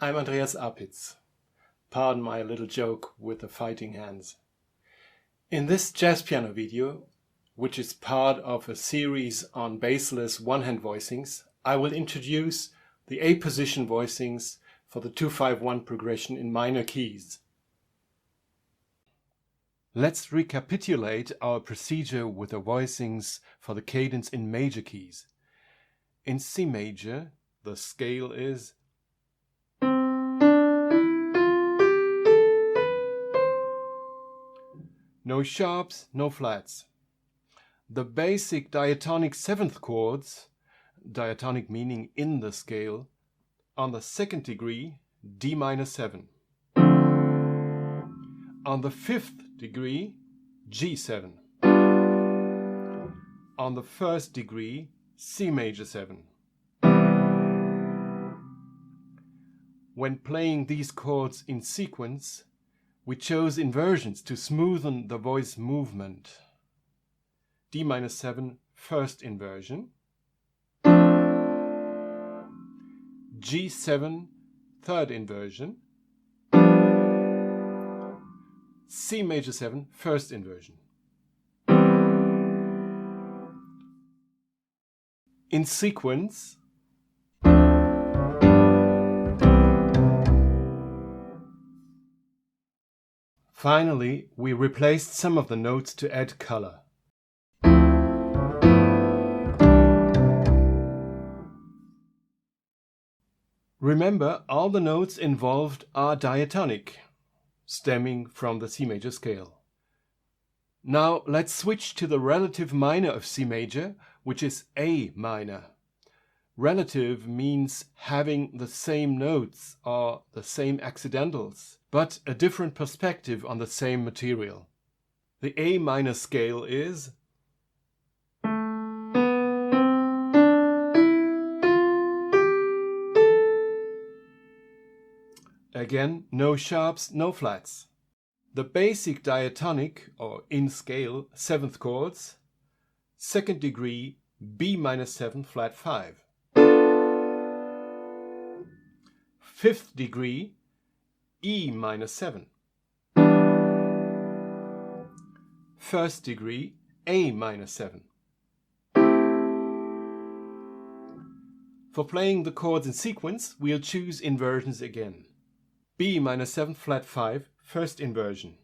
I'm Andreas Apitz. Pardon my little joke with the fighting hands. In this jazz piano video, which is part of a series on bassless one-hand voicings, I will introduce the A position voicings for the 2-5-1 progression in minor keys. Let's recapitulate our procedure with the voicings for the cadence in major keys. In C major, the scale is no sharps, no flats. The basic diatonic seventh chords, diatonic meaning in the scale, on the second degree, D minor 7. On the fifth degree, G7. On the first degree, C major 7. When playing these chords in sequence, we chose inversions to smoothen the voice movement. D minor 7, first inversion. G7, third inversion. C major 7, first inversion. In sequence, finally, we replaced some of the notes to add color. Remember, all the notes involved are diatonic, stemming from the C major scale. Now let's switch to the relative minor of C major, which is A minor. Relative means having the same notes or the same accidentals, but a different perspective on the same material. The A minor scale is again, no sharps, no flats. The basic diatonic or in scale seventh chords, second degree B minor 7 flat 5. Fifth degree E minor 7. First degree A minor 7. For playing the chords in sequence, we'll choose inversions again. B minor 7 flat 5, first inversion.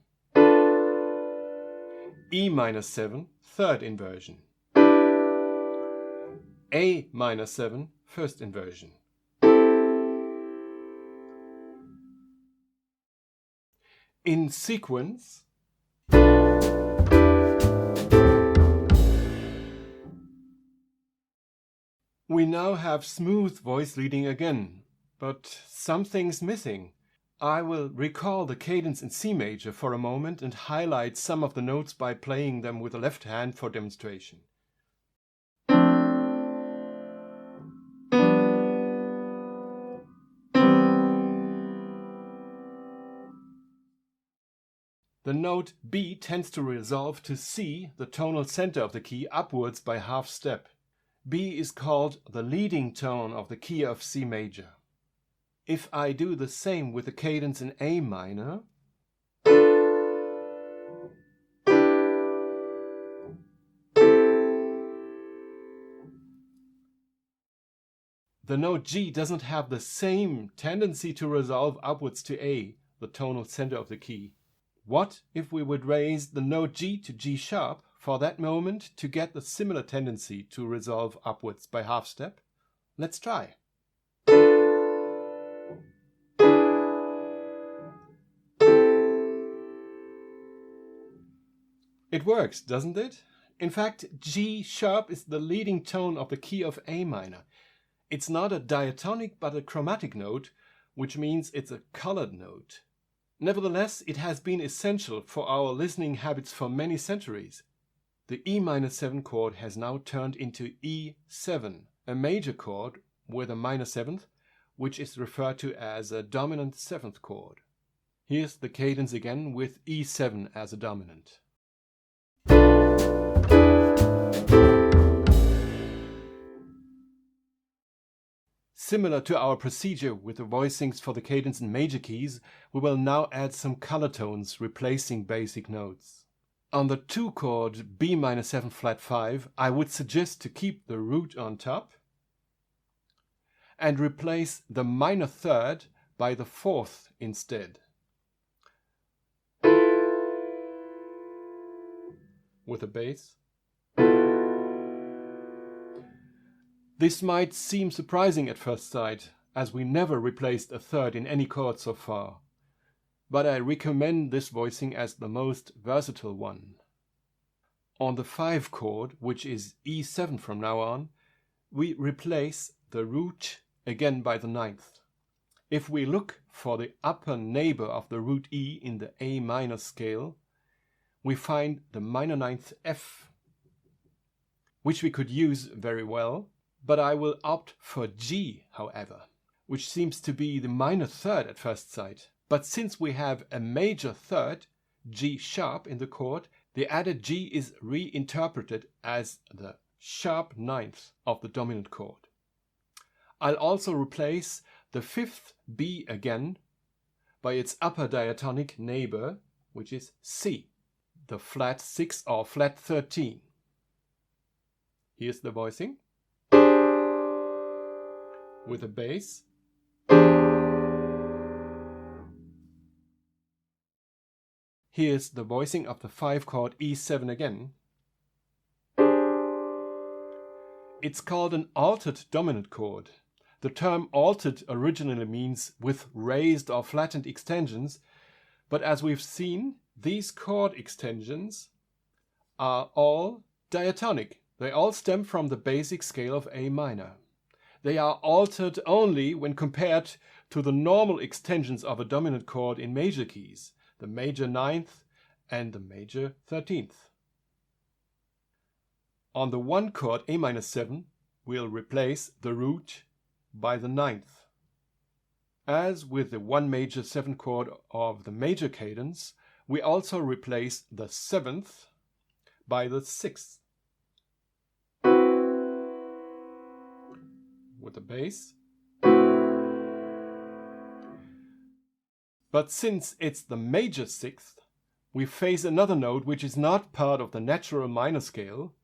E minor 7, third inversion. A minor 7, first inversion. In sequence, we now have smooth voice leading again, but something's missing. I will recall the cadence in C major for a moment and highlight some of the notes by playing them with the left hand for demonstration. The note B tends to resolve to C, the tonal center of the key, upwards by half step. B is called the leading tone of the key of C major. If I do the same with the cadence in A minor, the note G doesn't have the same tendency to resolve upwards to A, the tonal center of the key. What if we would raise the note G to G sharp for that moment to get the similar tendency to resolve upwards by half step? Let's try. It works, doesn't it? In fact, G sharp is the leading tone of the key of A minor. It's not a diatonic but a chromatic note, which means it's a colored note. Nevertheless, it has been essential for our listening habits for many centuries. The E minor 7 chord has now turned into E7, a major chord with a minor seventh, which is referred to as a dominant seventh chord. Here's the cadence again with E7 as a dominant. Similar to our procedure with the voicings for the cadence in major keys, we will now add some color tones replacing basic notes. On the 2 chord B minor 7 flat 5, I would suggest to keep the root on top and replace the minor third by the 4th instead. With a bass. This might seem surprising at first sight, as we never replaced a third in any chord so far, but I recommend this voicing as the most versatile one. On the 5 chord, which is E7 from now on, we replace the root again by the 9th. If we look for the upper neighbor of the root E in the A minor scale, we find the minor 9th F, which we could use very well, but I will opt for G, however, which seems to be the minor third at first sight. But since we have a major third, G sharp, in the chord, the added G is reinterpreted as the sharp 9th of the dominant chord. I'll also replace the 5th B again by its upper diatonic neighbor, which is C, the flat 6 or flat 13. Here's the voicing with a bass. Here's the voicing of the 5 chord E7 again. It's called an altered dominant chord. The term altered originally means with raised or flattened extensions, but as we've seen, these chord extensions are all diatonic. They all stem from the basic scale of A minor. They are altered only when compared to the normal extensions of a dominant chord in major keys, the major 9th and the major 13th. On the 1 chord A minor 7, we'll replace the root by the 9th. As with the 1 major 7 chord of the major cadence, we also replace the 7th by the 6th. With the bass. But since it's the major 6th, we face another note which is not part of the natural minor scale.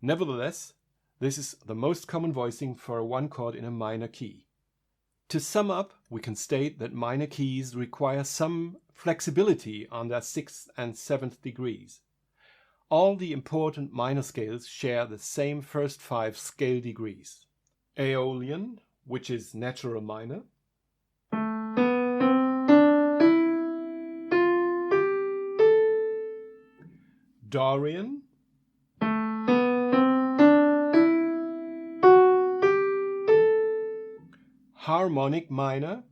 Nevertheless, this is the most common voicing for a 1 chord in a minor key. To sum up, we can state that minor keys require some flexibility on their 6th and 7th degrees. All the important minor scales share the same first 5 scale degrees. Aeolian, which is natural minor. Dorian. Harmonic minor.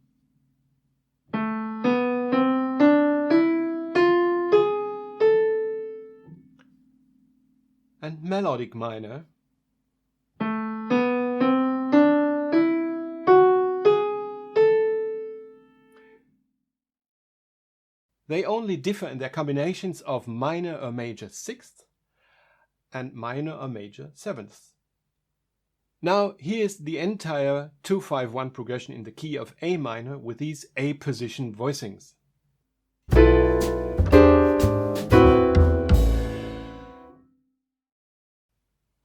And melodic minor. They only differ in their combinations of minor or major 6th and minor or major 7th. Now here's the entire 2-5-1 progression in the key of A minor with these A position voicings.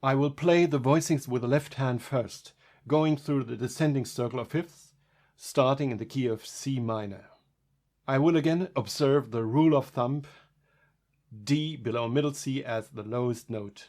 I will play the voicings with the left hand first, going through the descending circle of fifths, starting in the key of C minor. I will again observe the rule of thumb, D below middle C as the lowest note.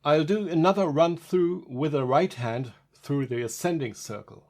I'll do another run through with the right hand through the ascending circle.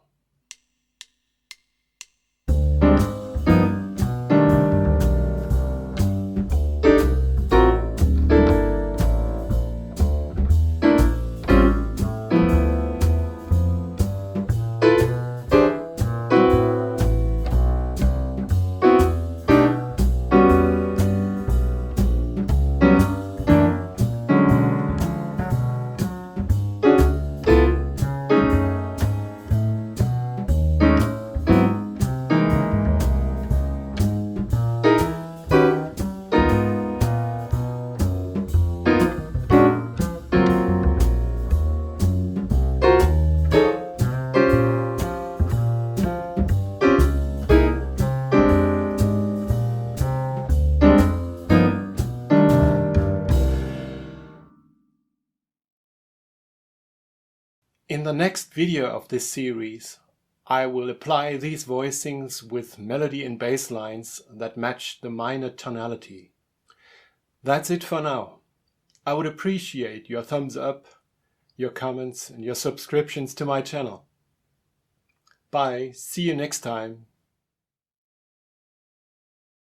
In the next video of this series, I will apply these voicings with melody and bass lines that match the minor tonality. That's it for now. I would appreciate your thumbs up, your comments, and your subscriptions to my channel. Bye, see you next time.